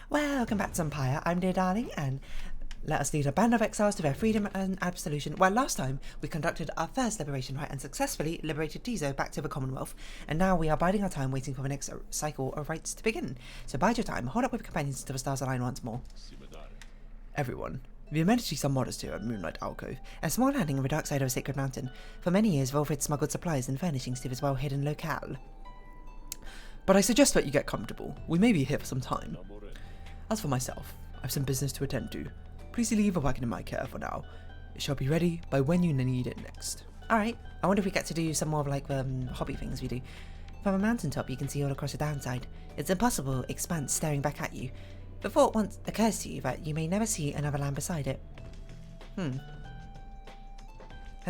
Welcome back to Pyre. I'm dear darling, and let us lead a band of exiles to their freedom and absolution. Well, last time we conducted our first liberation rite and successfully liberated Tizo back to the Commonwealth, and now we are biding our time waiting for the next cycle of rites to begin. So bide your time, hold up with companions until the stars align once more. Everyone. The amenities are modest here at Moonlight Alcove, a small landing on the dark side of a sacred mountain. For many years, Volfrid smuggled supplies and furnishings to this well-hidden locale. But I suggest that you get comfortable. We may be here for some time. As for myself, I have some business to attend to. Please leave the wagon in my care for now. It shall be ready by when you need it next. Alright, I wonder if we get to do some more of like hobby things we do. From a mountaintop you can see all across the downside. It's impossible expanse staring back at you. The thought once occurs to you that you may never see another land beside it. And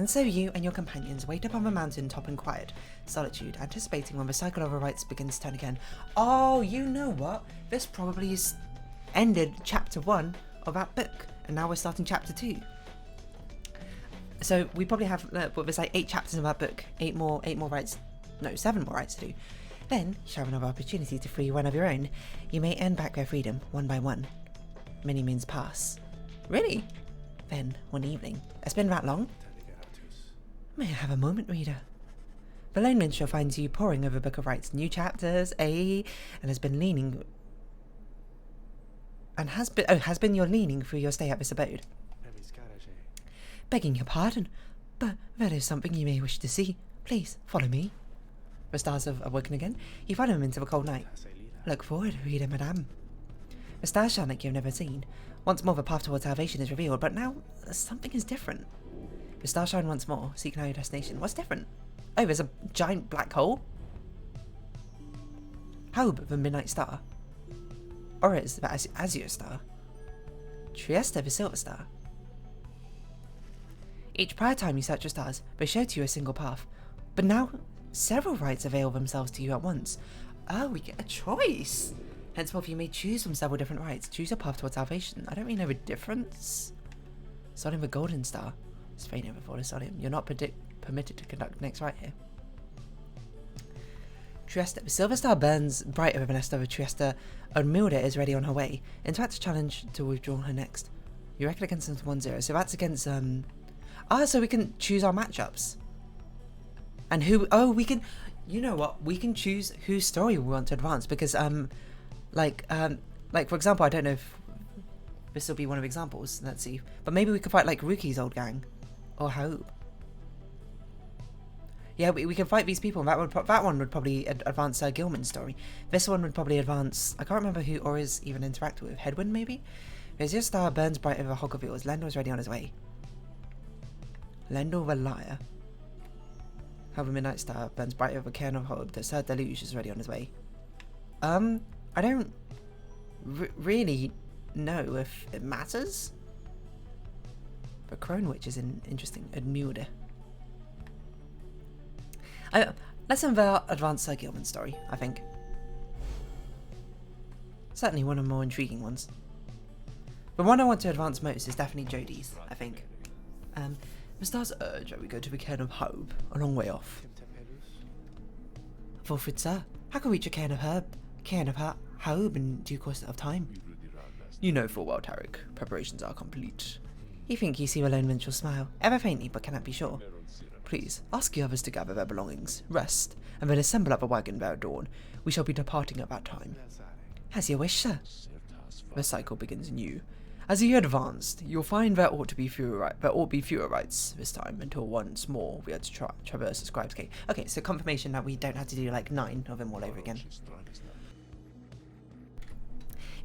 so you and your companions wait upon the mountain top in quiet solitude, anticipating when the cycle of the rites begins to turn again. Oh, you know what? This probably is ended chapter 1 of that book, and now we're starting chapter 2. So we probably have there's like 8 chapters in that book, 7 more rites to do. Then you shall have another opportunity to free one of your own. You may earn back their freedom one by one. Many moons pass. Really? Then one evening. It's been that long? May I have a moment, reader? The lone minstrel finds you poring over a book of rites, new chapters, and has been your leaning through your stay at this abode. Begging your pardon, but there is something you may wish to see. Please, follow me. The stars have awoken again. You follow him into the cold night. Look forward, reader, madame. The stars shine like you've never seen. Once more the path towards salvation is revealed, but now something is different. The stars shine once more. Seek now your destination. What's different? Oh, there's a giant black hole? Hope, the midnight star. Oris, the azure star. Trieste, the silver star. Each prior time you search your stars, they show to you a single path. But now, several rites avail themselves to you at once. Oh, we get a choice. Henceforth, you may choose from several different rites. Choose your path towards salvation. I don't really know the difference. Starting with golden star. Spheno before the Solium. You're not permitted to conduct the next rite here. Trieste. The silver star burns brighter with an nest of Trieste. Odmilda is ready on her way. Interact a challenge to withdraw her next. You reckon against them 1-0. So that's against so we can choose our matchups. And we can, you know what? We can choose whose story we want to advance because like for example, I don't know if this will be one of the examples. Let's see. But maybe we could fight like Ruki's old gang. Or Hope. Yeah, we can fight these people. That one would probably advance Gilman's story. This one would probably advance. I can't remember who Aura's even interacted with. Headwind, maybe? There's your star burns bright over a hog of yours. Lendor's ready on his way. Lendor the liar. How the midnight star burns bright over a cairn of hope. The Sir Deluge is ready on his way. I don't really know if it matters. But Crone Witch is interesting. Admude. Let's unveil advance Gilman's story, I think. Certainly one of the more intriguing ones. The one I want to advance most is definitely Jodie's, I think. The stars urge that we go to the cairn of Hope, a long way off. Volfrid, sir, how can we reach a cairn of Hope in due course of time? You know full well, Tarek. Preparations are complete. You think you see a lone minstrel smile, ever faintly but cannot be sure. Please, ask the others to gather their belongings, rest, and then assemble at the wagon there at dawn. We shall be departing at that time. As you wish, sir. The cycle begins anew. As the year advanced, you'll find there ought be fewer rites this time, until once more we had to traverse the Scribe's Gate. Okay, so confirmation that we don't have to do like 9 of them all over again.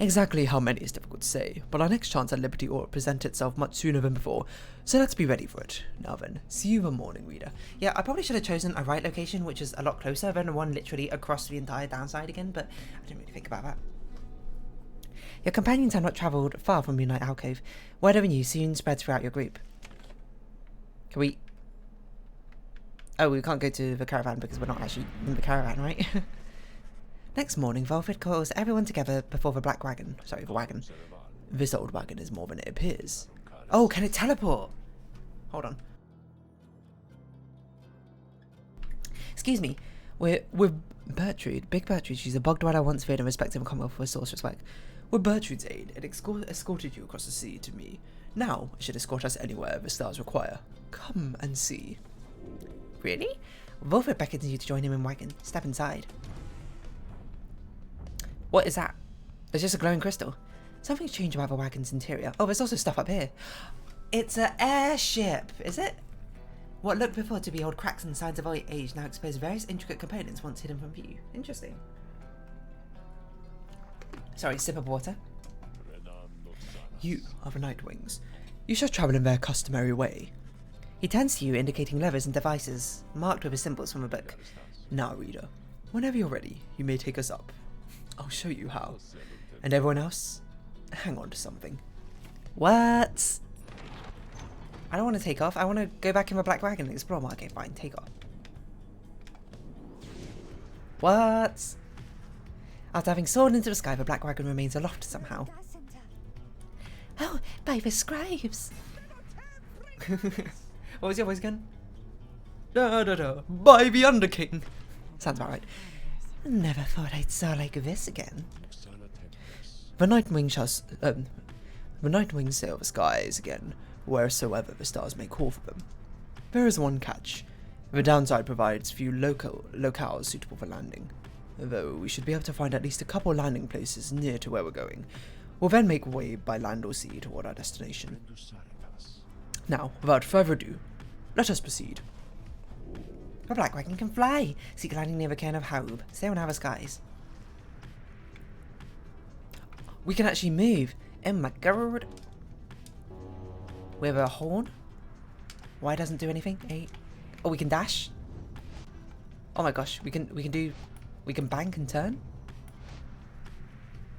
Exactly how many is difficult to say, but our next chance at liberty ought to present itself much sooner than before, so let's be ready for it. Now then, see you in the morning, reader. Yeah, I probably should have chosen a right location, which is a lot closer than the one literally across the entire downside again, but I didn't really think about that. Your companions have not travelled far from Moonlight Alcove. Word of the news soon spreads throughout your group. Can we... Oh, we can't go to the caravan because we're not actually in the caravan, right? Next morning, Volfrid calls everyone together before the black wagon. Sorry, the wagon. This old wagon is more than it appears. Oh, can it teleport? Hold on. Excuse me. We're Bertrude, Big Bertrude. She's a bog dweller once feared and respected in Commonwealth for sorceress work. With Bertrude's aid, it escorted you across the sea to me. Now, it should escort us anywhere the stars require. Come and see. Really? Volvo beckons you to join him in wagon. Step inside. What is that? It's just a glowing crystal. Something's changed about the wagon's interior. Oh, there's also stuff up here. It's an airship, is it? What looked before to be old cracks and signs of age now expose various intricate components once hidden from view. Interesting. Sorry, sip of water. You are the Nightwings. You shall travel in their customary way. He turns to you, indicating levers and devices, marked with the symbols from a book. Now, reader, whenever you're ready, you may take us up. I'll show you how. And everyone else, hang on to something. What? I don't want to take off. I want to go back in the black wagon and explore more. Okay, fine, take off. What? After having soared into the sky, the black wagon remains aloft somehow. Oh, by the scribes. What was your voice again? Da da da. By the Underking. Sounds about right. Never thought I'd soar like this again. The Nightwing sail the skies again, wheresoever the stars may call for them. There is one catch. The downside provides few locales suitable for landing. Though we should be able to find at least a couple landing places near to where we're going. We'll then make way by land or sea toward our destination. Now, without further ado, let us proceed. The black wagon can fly. Seek landing near the cairn of Haub. Stay on our skies. We can actually move. Oh my god. We have a horn. Why doesn't do anything? Oh, we can dash. Oh my gosh, we can bank and turn.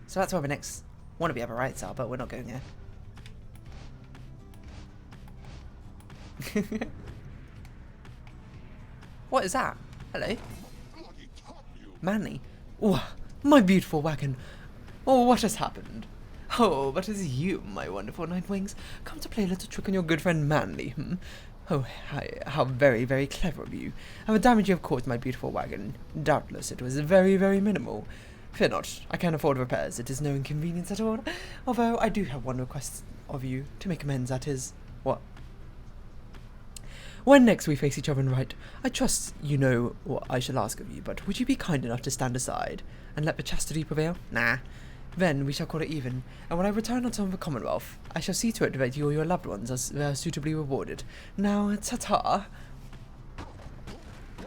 So that's where the next one of the other rites are, but we're not going there. What is that? Hello? Manly. Oh, my beautiful wagon. Oh, what has happened? Oh, but it is you, my wonderful Nightwings. Come to play a little trick on your good friend Manly, hmm? Oh, how very, very clever of you. And the damage you have caused my beautiful wagon. Doubtless it was very, very minimal. Fear not, I can afford repairs. It is no inconvenience at all. Although I do have one request of you to make amends, that is... What? When next we face each other in right, I trust you know what I shall ask of you, but would you be kind enough to stand aside and let the chastity prevail? Nah. Then we shall call it even, and when I return on some of the Commonwealth, I shall see to it that you or your loved ones are suitably rewarded. Now, ta-ta.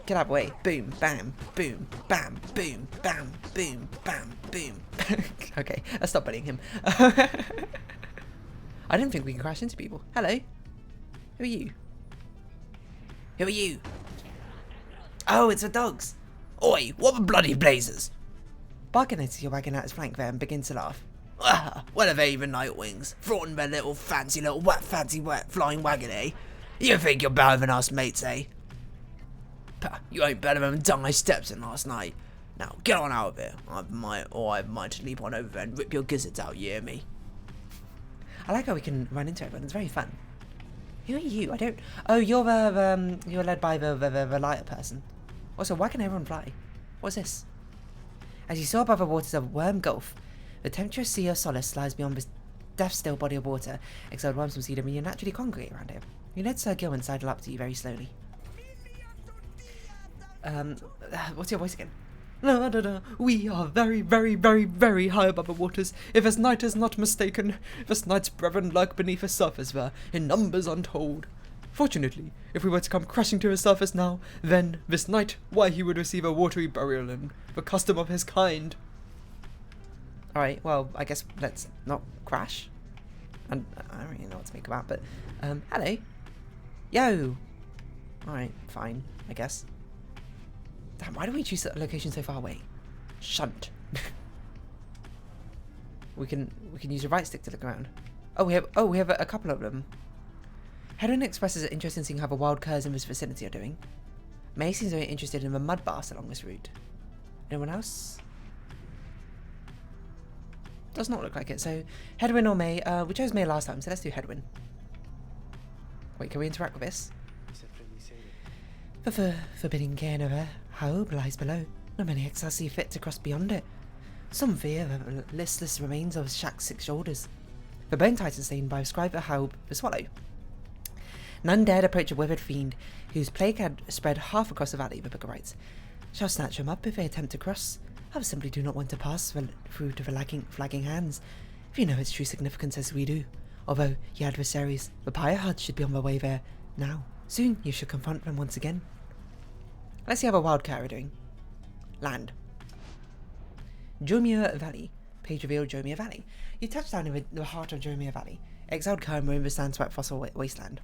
Get out of the way. Boom, bam, boom, bam, boom, bam, boom, bam, boom. Okay, let's stop bullying him. I didn't think we could crash into people. Hello. Who are you? Who are you? Oh, it's the dogs. Oi, what the bloody blazers? Bargain enters your wagon at his flank there and begins to laugh. Ah, what are they, the Nightwings? Flaunting their little fancy flying wagon, eh? You think you're better than us, mates, eh? Pah, you ain't better than the I steps in last night. Now, get on out of here. I might leap on over there and rip your gizzards out, you hear me? I like how we can run into everyone, it's very fun. Who are you? I don't... Oh, you're you're led by the lighter person. Also, why can everyone fly? What's this? As you saw above the waters of Worm Gulf, the tempestuous sea of solace lies beyond this death-still body of water. Exiled worms from sea and naturally congregate around it. You led Sir Gil and sidled up to you very slowly. What's your voice again? La, da, da. We are very, very, very, very high above the waters. If this night is not mistaken, this night's brethren lurk beneath the surface there, in numbers untold. Fortunately, if we were to come crashing to the surface now, then, this night, why he would receive a watery burial in the custom of his kind. Alright, well, I guess let's not crash. And I don't really know what to make of that, but, hello. Yo! Alright, fine, I guess. Damn, why do we choose that location so far away? Shunt. we can use your right stick to look around. Oh, we have a couple of them. Hedwin expresses an interest in seeing how the wild curs in this vicinity are doing. May seems very interested in the mud baths along this route. Anyone else? Does not look like it. So, Hedwin or May? We chose May last time, so let's do Hedwin. Wait, can we interact with this? The forbidding cairn of Haub lies below. Not many exiles see fit to cross beyond it. Some fear the listless remains of Shaq's 6 shoulders. The bone titan slain by scribe Hal the Swallow. None dared approach a withered fiend, whose plague had spread half across the valley, the book writes. Shall snatch him up if they attempt to cross. I simply do not want to pass through to the flagging hands, if you know its true significance as we do. Although, ye adversaries, the Pyre Huds should be on their way there now. Soon you should confront them once again. Let's see how the wild cat are doing. Land. Jomia Valley. Page revealed Jomia Valley. You touch down in the heart of Jomia Valley. Exiled Kerm roam the sand-swept fossil wasteland.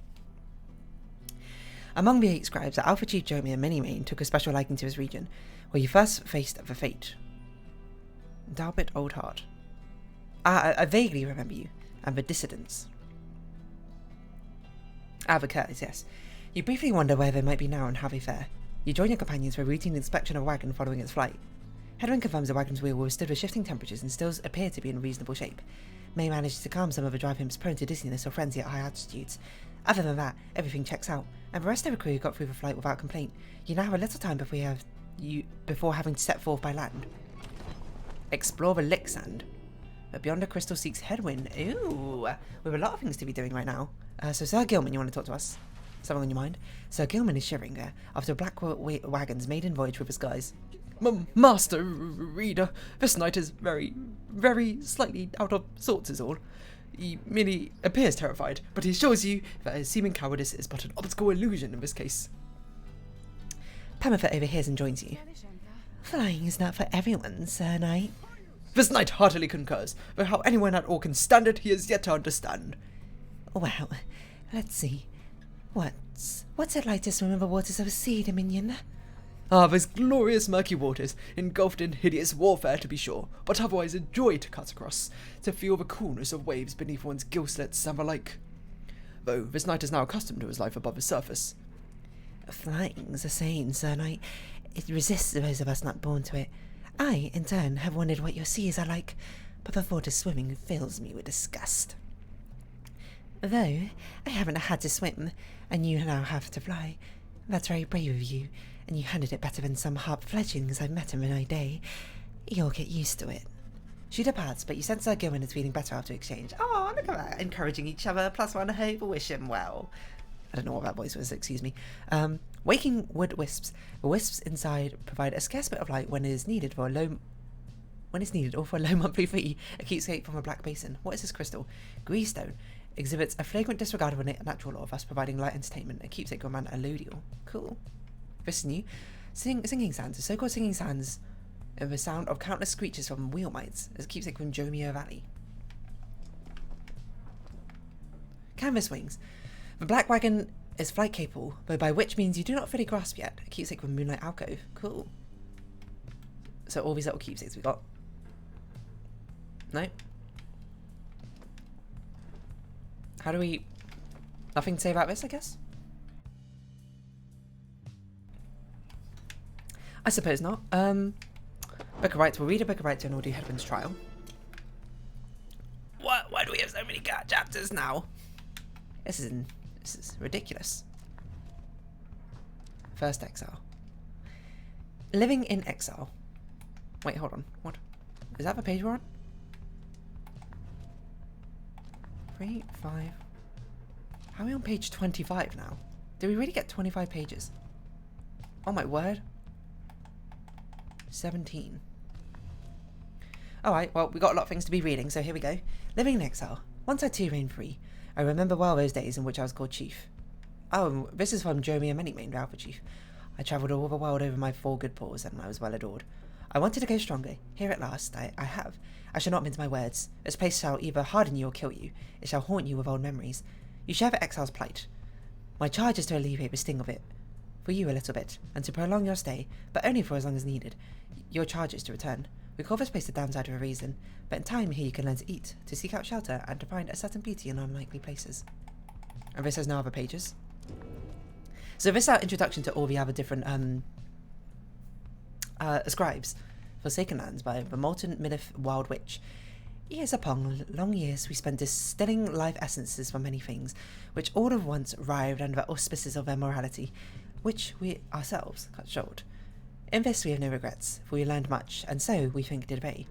Among the 8 scribes, Alpha Chief Jomia Minimane took a special liking to his region, where he first faced the fate. Dalbit Old Heart. I vaguely remember you, and the dissidents. The Curtis, yes. You briefly wonder where they might be now and how they fare. You join your companions for a routine inspection of a wagon following its flight. Hedwin confirms the wagon's wheel will withstand the shifting temperatures and still appear to be in reasonable shape. May manages to calm some of the drive hymns prone to dizziness or frenzy at high altitudes. Other than that, everything checks out, and the rest of the crew got through the flight without complaint. You now have a little time before having to set forth by land. Explore the lick sand. But beyond the crystal seeks headwind. Ooh, we have a lot of things to be doing right now. So Sir Gilman, you want to talk to us? Something on your mind? Sir Gilman is shivering after Black Wagon's maiden voyage with his guys. Master Reader, this knight is very, very slightly out of sorts is all. He merely appears terrified, but he assures you that his seeming cowardice is but an optical illusion in this case. Pemmifer overhears and joins you. Flying is not for everyone, Sir Knight. This knight heartily concurs, though how anyone at all can stand it, he is yet to understand. Well, let's see. What's it like to swim in the waters of a sea, Dominion? Those glorious murky waters, engulfed in hideous warfare to be sure, but otherwise a joy to cut across, to feel the coolness of waves beneath one's gill slits and the like. Though this knight is now accustomed to his life above the surface. Flying's a saying, Sir Knight. It resists those of us not born to it. I, in turn, have wondered what your seas are like, but the thought of swimming fills me with disgust. Though I haven't had to swim, and you now have to fly. That's very brave of you, and you handled it better than some harp fledglings I've met in my day. You'll get used to it. She departs, but you sense Sir Gilman is feeling better after exchange. Oh, look at that, encouraging each other, +1 hope, wish him well. I don't know what that voice was, excuse me. Waking wood wisps. The wisps inside provide a scarce bit of light when it is needed or for a low monthly fee. A keepsake from a black basin. What is this crystal? Greystone. Exhibits a flagrant disregard of a natural law, thus providing light entertainment. A keepsake from an allodial. Cool. This is new. Singing sands. The so-called singing sands are the sound of countless screeches from wheel mites. As a keepsake from Jomia Valley. Canvas wings. The black wagon is flight capable, though by which means you do not fully grasp yet. A keepsake from Moonlight Alcove. Cool. So all these little keepsakes we got. No? How do we... Nothing to say about this, I guess? I suppose not. Book of Rites. We'll read a Book of Rites and we'll do Hedwin's trial. What? Why do we have so many chapters now? This is ridiculous. First exile. Living in exile. Wait, hold on. What? Is that the page we're on? 3, 5. How are we on page 25 now? Did we really get 25 pages? Oh my word. 17. Alright, well, we got a lot of things to be reading, so here we go. Living in exile. Once I too reigned free. I remember well those days in which I was called Chief. Oh, this is from Jomia Minimane, the Alpha Chief. I travelled all the world over my 4 good paws, and I was well adored. I wanted to go stronger. Here at last, I have. I shall not mince my words. This place shall either harden you or kill you. It shall haunt you with old memories. You share the exile's plight. My charge is to alleviate the sting of it. For you a little bit, and to prolong your stay, but only for as long as needed. Your charge is to return. We call this place the downside of a reason, but in time here you can learn to eat, to seek out shelter, and to find a certain beauty in unlikely places. And this has no other pages. So this is our introduction to all the other different scribes. Forsaken Lands by the Molten Millith Wild Witch. Years upon long years we spent distilling life essences from many things, which all at once arrived under the auspices of their morality, which we ourselves cut short. In this we have no regrets, for we learned much, and so, we think, did they.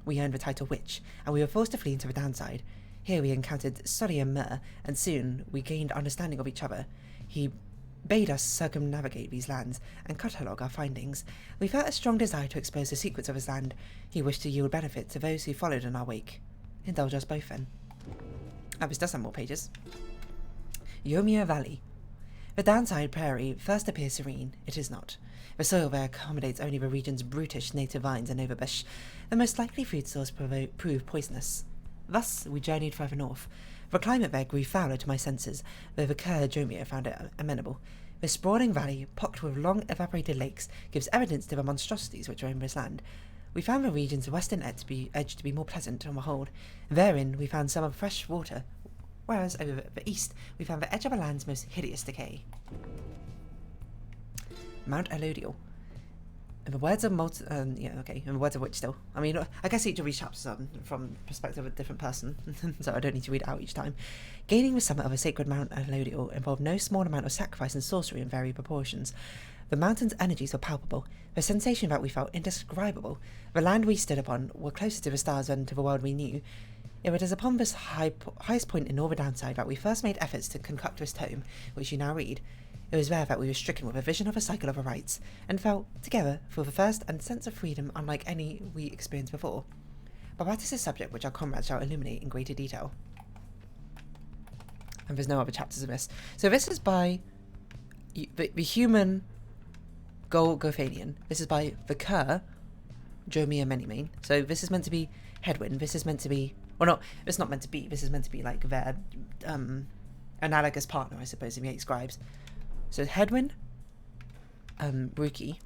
we earned the title Witch, and we were forced to flee into the downside. Here we encountered Sully and Myr, and soon we gained understanding of each other. He bade us circumnavigate these lands and catalogue our findings. We felt a strong desire to expose the secrets of his land. He wished to yield benefit to those who followed in our wake. Indulge us both then. Oh, this does have more pages. Yomia Valley. The downside prairie first appears serene. It is not. The soil there accommodates only the region's brutish native vines and overbush. The most likely food source proved poisonous. Thus we journeyed further north. The climate there grew fouler to my senses, though the Kerr Jomia found it amenable. This sprawling valley, pocked with long evaporated lakes, gives evidence to the monstrosities which roam this land. We found the region's western edge to be more pleasant on the whole. Therein we found some of fresh water, whereas over the east we found the edge of the land's most hideous decay. Mount Elodial. In the words of in the words of which still. I mean, I guess each of these chapters are from the perspective of a different person, so I don't need to read it out each time. Gaining the summit of a sacred Mount Elodial involved no small amount of sacrifice and sorcery in varied proportions. The mountain's energies were palpable, the sensation that we felt indescribable. The land we stood upon were closer to the stars than to the world we knew. It was upon this highest point in all the downside that we first made efforts to concoct this tome, which you now read. It was there that we were stricken with a vision of a cycle of the rites, and felt, together, for the first and sense of freedom unlike any we experienced before. But that is a subject which our comrades shall illuminate in greater detail. And there's no other chapters of this. So this is by the human Golgothanian. This is by the Kerr Jomia Menimane. So this is meant to be Headwind. This is meant to be... Well, no, it's not meant to be. This is meant to be like their analogous partner, I suppose, in the Eight Scribes. So Headwind, Brookie.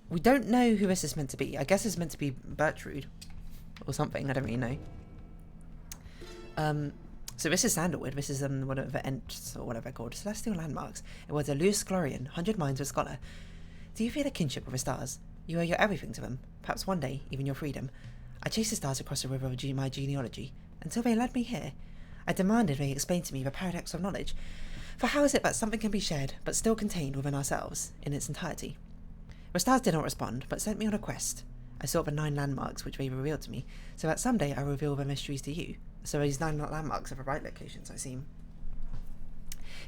We don't know who this is meant to be. I guess it's meant to be Bertrude or something. I don't really know. So this is Sandalwood. This is one of the Ents or whatever they're called. Celestial landmarks. It was a Luce Glorian, 100 minds of scholar. Do you feel a kinship with the stars? You owe your everything to them. Perhaps one day, even your freedom. I chased the stars across the river of my genealogy until they led me here. I demanded they explain to me the paradox of knowledge. For how is it that something can be shared, but still contained within ourselves, in its entirety? The stars did not respond, but sent me on a quest. I sought the 9 landmarks which they revealed to me, so that someday I will reveal the mysteries to you. So these 9 landmarks are the right locations, I seem.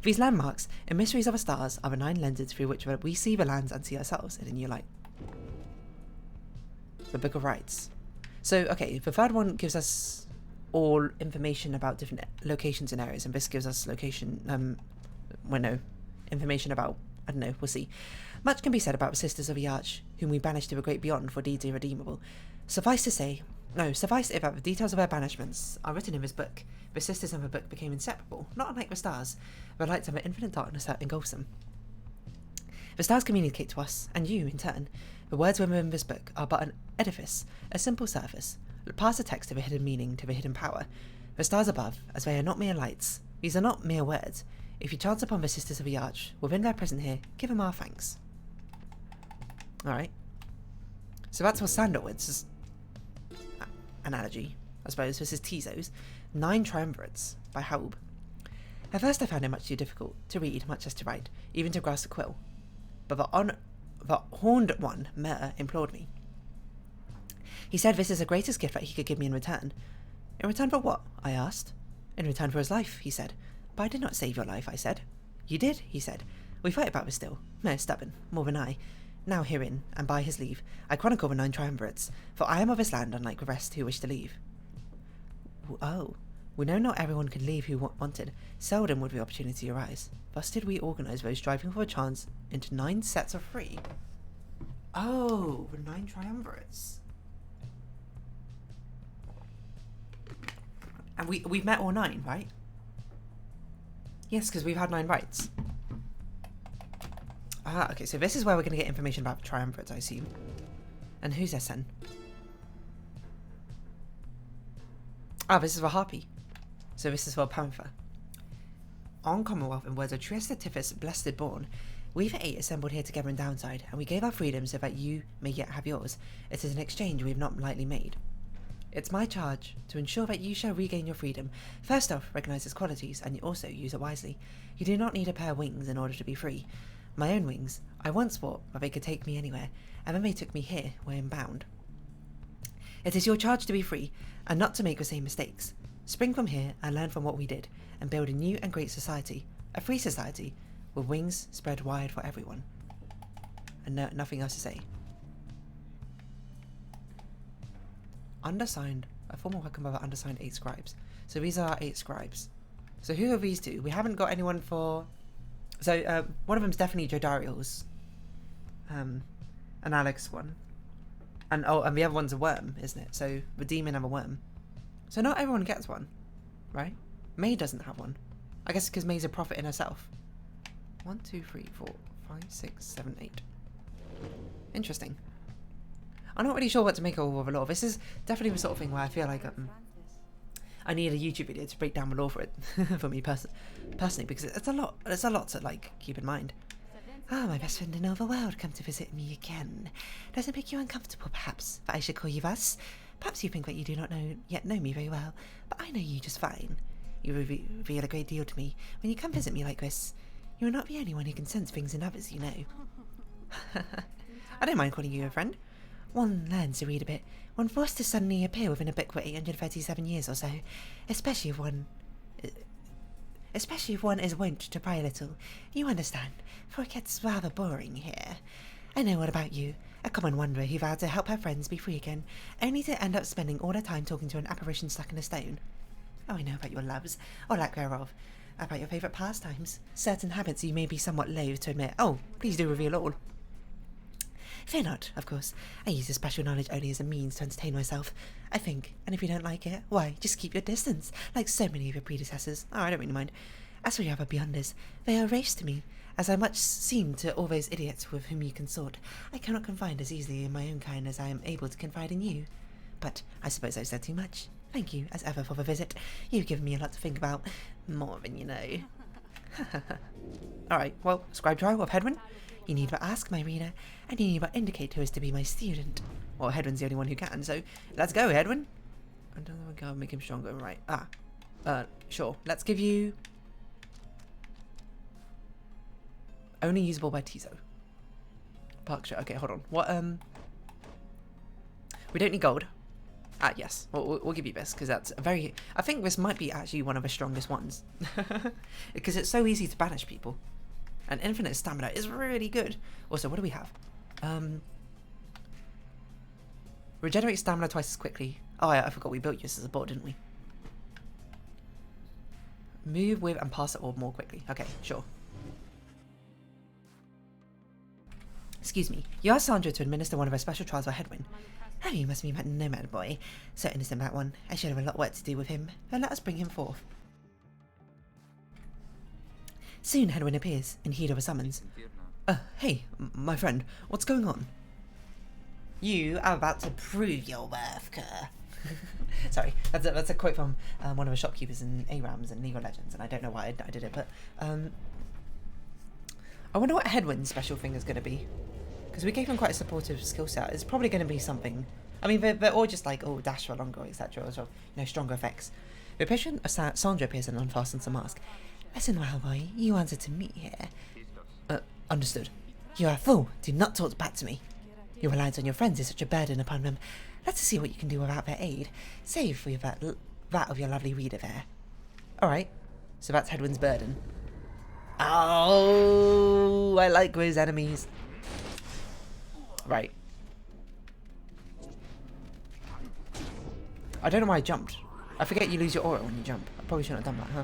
These landmarks and mysteries of the stars are the 9 lenses through which we see the lands and see ourselves in a new light. The Book of Rites. So, okay, the third one gives us all information about different locations and areas, and this gives us information about, I don't know, we'll see. Much can be said about the Sisters of the Arch, whom we banished to the great beyond for deeds irredeemable. Suffice it that the details of their banishments are written in this book. The sisters in the book became inseparable, not unlike the stars, the lights of the infinite darkness that engulfs them. The stars communicate to us, and you, in turn. The words within this book are but an edifice, a simple surface. Pass the text of a hidden meaning to the hidden power. The stars above, as they are not mere lights, these are not mere words. If you chance upon the Sisters of the Arch, within their presence here, give them our thanks. Alright. So that's what Sandalwood's analogy, I suppose. This is Tizo's 9 Triumvirates by Haub. At first I found it much too difficult to read, much less to write, even to grasp the quill. But the horned one, Myr, implored me. He said this is the greatest gift that he could give me in return. In return for what? I asked. In return for his life, he said. But I did not save your life, I said. You did, he said. We fight about this still. Myr is stubborn, more than I. Now herein, and by his leave, I chronicle the 9 Triumvirates, for I am of this land unlike the rest who wish to leave. Oh, we know not everyone could leave who wanted. Seldom would the opportunity arise. Thus did we organise those striving for a chance into 9 sets of 3. Oh, the 9 Triumvirates. And we've met all 9, right? Yes, because we've had 9 rights. Ah, okay, so this is where we're going to get information about the Triumvirates, I assume. And who's their son? Ah, this is for Harpy. So this is for Panther. On Commonwealth, in words of Trieste Tiphys, blessed born, we the 8 assembled here together in Downside, and we gave our freedom so that you may yet have yours. It is an exchange we have not lightly made. It's my charge to ensure that you shall regain your freedom. First off, recognise its qualities, and also use it wisely. You do not need a pair of wings in order to be free. My own wings, I once thought that they could take me anywhere, and then they took me here, where I'm bound. It is your charge to be free, and not to make the same mistakes. Spring from here and learn from what we did, and build a new and great society. A free society, with wings spread wide for everyone. And nothing else to say. Undersigned. A formal welcome by the undersigned 8 scribes. So these are our 8 scribes. So who are these 2? We haven't got anyone for... So one of them's definitely Jodariel's. An Alex one. And the other one's a worm, isn't it? So the demon and a worm. So not everyone gets one, right? May doesn't have one. I guess because May's a prophet in herself. 1, 2, 3, 4, 5, 6, 7, 8. Interesting. I'm not really sure what to make of the law. This is definitely the sort of thing where I feel like I need a YouTube video to break down the law for it, for me personally, because it's a lot. There's a lot to like keep in mind. Ah, my best friend in Overworld come to visit me again. Does it make you uncomfortable, perhaps, that I should call you Russ? Perhaps you think that you do not yet know me very well, but I know you just fine. You reveal a great deal to me when you come visit me like this. You are not the only one who can sense things in others, you know. I don't mind calling you a friend. One learns to read a bit. One forced to suddenly appear within a book for 837 years or so, especially if one is wont to pry a little. You understand, for it gets rather boring here. I know all about you, a common wanderer who vowed to help her friends be free again, only to end up spending all her time talking to an apparition stuck in a stone. Oh, I know about your loves, or lack thereof, about your favourite pastimes, certain habits you may be somewhat loath to admit. Oh, please do reveal all. Fear not, of course. I use this special knowledge only as a means to entertain myself, I think, and if you don't like it, why, just keep your distance, like so many of your predecessors. Oh, I don't really mind. As for your other beyonders, they are a race to me, as I much seem to all those idiots with whom you consort. I cannot confide as easily in my own kind as I am able to confide in you. But I suppose I've said too much. Thank you, as ever, for the visit. You've given me a lot to think about, more than you know. Alright, well, scribe trial of Hedwin. You need but ask, my reader, and you need but indicate who is to be my student. Well, Hedwin's the only one who can, so let's go, Hedwin. I don't know, I'll make him stronger, right? Sure. Let's give you... Only usable by Tizo. Parkshire. Okay, hold on. What, we don't need gold. Yes. We'll give you this, because that's a very... I think this might be actually one of the strongest ones. Because it's so easy to banish people. And infinite stamina is really good. Also, what do we have? Regenerate stamina twice as quickly. Oh, I forgot we built this as a board, didn't we? Move with and pass the orb more quickly. Okay, sure. Excuse me. You asked Sandra to administer one of her special trials for Hedwin. Oh, you must be a nomad boy. So innocent, that one. I should have a lot of work to do with him. But let us bring him forth. Soon Hedwin appears, in heed of a summons. Hey, my friend, what's going on? You are about to prove your worth, Kerr. Sorry, that's a quote from one of the shopkeepers in ARAMs and League of Legends, and I don't know why I did it, but I wonder what Hedwin's special thing is going to be. Because we gave him quite a supportive skill set. It's probably going to be something... I mean, they're all just like, oh, dash for longer, etc. Or, stronger effects. The patient, Sandra appears and unfastens the mask. Listen, well, boy, you answered to me here. Understood. You are a fool. Do not talk back to me. Your reliance on your friends is such a burden upon them. Let's see what you can do without their aid. Save for that of your lovely reader there. Alright. So that's Hedwin's burden. Oh, I like those enemies. Right. I don't know why I jumped. I forget you lose your aura when you jump. I probably shouldn't have done that, huh?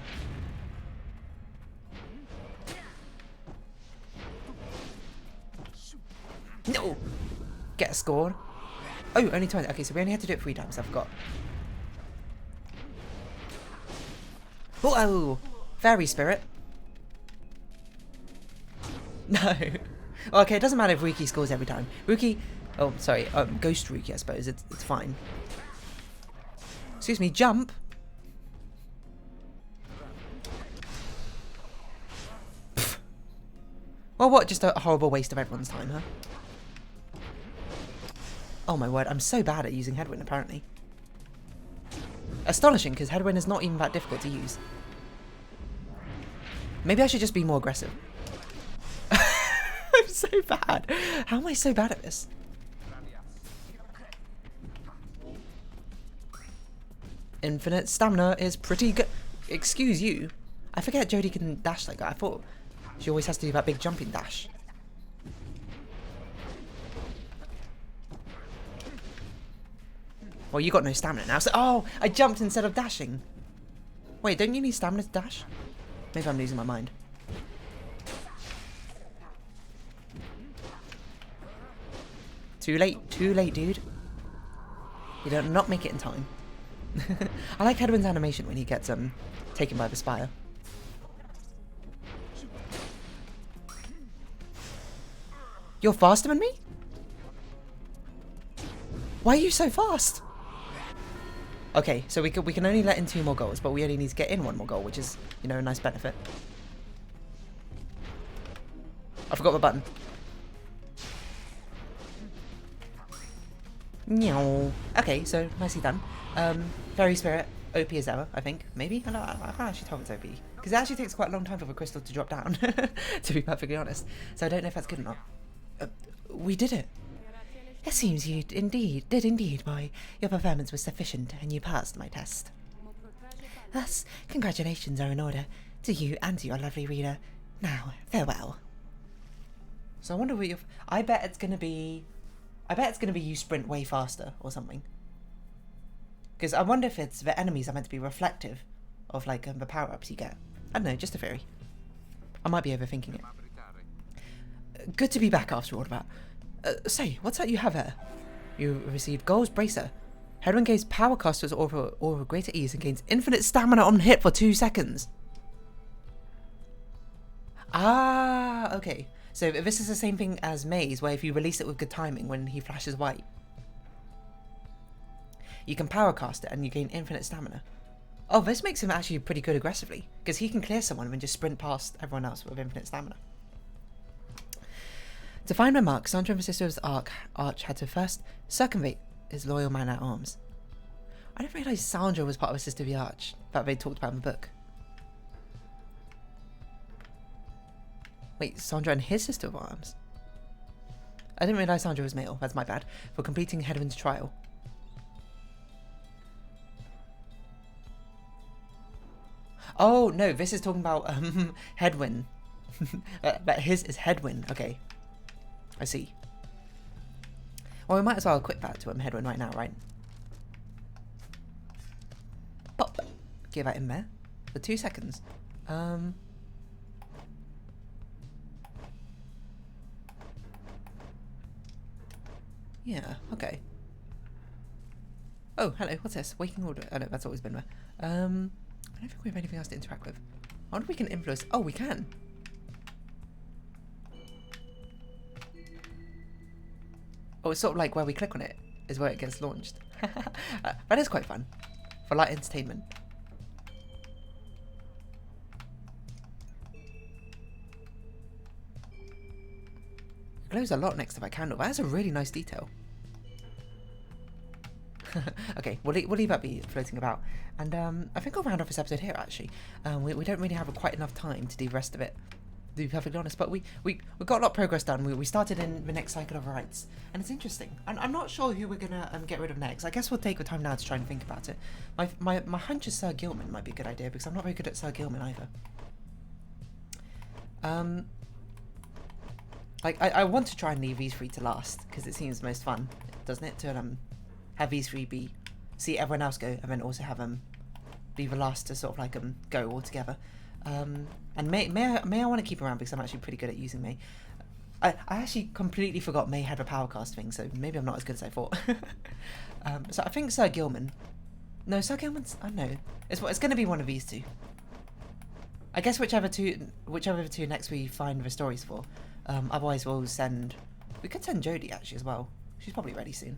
No! Get a score. Oh, only twice. Okay, so we only had to do it 3 times. I forgot. Oh! Fairy spirit. No. Okay, it doesn't matter if Ruki scores every time. Ruki... Oh, sorry. Ghost Ruki, I suppose. It's fine. Excuse me, jump. Pfft. Well, what? Just a horrible waste of everyone's time, huh? Oh my word, I'm so bad at using Hedwin, apparently. Astonishing, because Hedwin is not even that difficult to use. Maybe I should just be more aggressive. I'm so bad. How am I so bad at this? Infinite stamina is pretty good. Excuse you. I forget Jodie can dash like that. I thought she always has to do that big jumping dash. Well, you got no stamina now, so... Oh, I jumped instead of dashing. Wait, don't you need stamina to dash? Maybe I'm losing my mind. Too late, dude. You did not make it in time. I like Hedwin's animation when he gets taken by the spire. You're faster than me? Why are you so fast? Okay, so we can only let in 2 more goals, but we only need to get in 1 more goal, which is, you know, a nice benefit. I forgot the button. Meow. Okay, so nicely done. Fairy Spirit, OP as ever, I think. Maybe? I can't actually tell if it's OP. Because it actually takes quite a long time for the crystal to drop down, to be perfectly honest. So I don't know if that's good or not. We did it. It seems you did indeed, boy. Your performance was sufficient, and you passed my test. Thus, congratulations are in order to you and to your lovely reader. Now, farewell. So I wonder what I bet it's gonna be you sprint way faster or something. Because I wonder if it's the enemies are meant to be reflective of like the power-ups you get. I don't know, just a theory. I might be overthinking it. Good to be back after all of that. Say, what's that you have here? You received Gold's Bracer. Hedwin gains power casters over greater ease and gains infinite stamina on hit for 2 seconds. Ah, okay. So this is the same thing as May's, where if you release it with good timing when he flashes white, you can power cast it and you gain infinite stamina. Oh, this makes him actually pretty good aggressively, because he can clear someone and just sprint past everyone else with infinite stamina. To find my mark, Sandra and the Sister of the Arch had to first circumvent his loyal man-at-arms. I didn't realise Sandra was part of the Sister of the Arch, that they talked about in the book. Wait, Sandra and his Sister of Arms? I didn't realise Sandra was male, that's my bad, for completing Hedwin's trial. Oh, no, this is talking about Hedwin. But his is Hedwin, okay. I see. Well, we might as well equip that to Hedwin right now, right? Pop. Give that in there. For 2 seconds. Yeah, okay. Oh, hello, what's this? Waking order. Oh no, that's always been there. I don't think we have anything else to interact with. I wonder if we can influence. Oh, we can. Oh, it's sort of like where we click on it is where it gets launched. That is quite fun. For light entertainment. It glows a lot next to that candle. That has a really nice detail. Okay, we'll leave that be floating about. And I think I'll round off this episode here, actually. We don't really have quite enough time to do the rest of it, to be perfectly honest. But we got a lot of progress done. We started in the next cycle of Rites. And it's interesting. I'm not sure who we're going to get rid of next. I guess we'll take the time now to try and think about it. My hunch is Sir Gilman might be a good idea, because I'm not very good at Sir Gilman either. Like, I want to try and leave these 3 to last, because it seems most fun, doesn't it? To have these 3 see everyone else go, and then also have be the last to sort of like go all together. And May I want to keep around because I'm actually pretty good at using May. I actually completely forgot May had a power cast thing, so maybe I'm not as good as I thought. So I think Sir Gilman. No, Sir Gilman's. I don't know. It's going to be one of these 2. I guess whichever the 2 next we find the stories for. Otherwise we'll send. We could send Jodie actually as well. She's probably ready soon.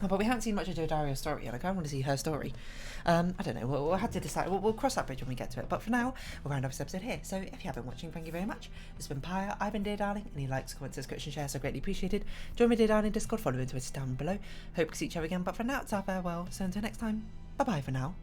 Oh, but we haven't seen much of Dodaria's story, and I kind of want to see her story. I don't know, we'll have to decide. We'll cross that bridge when we get to it. But for now, we'll round off this episode here. So if you have been watching, thank you very much. This has been Pyre. I've been Dear Darling. Any likes, comments, subscription, shares are greatly appreciated. Join me, Dear Darling, Discord, follow me on Twitter down below. Hope to see each other again. But for now, it's our farewell. So until next time, bye-bye for now.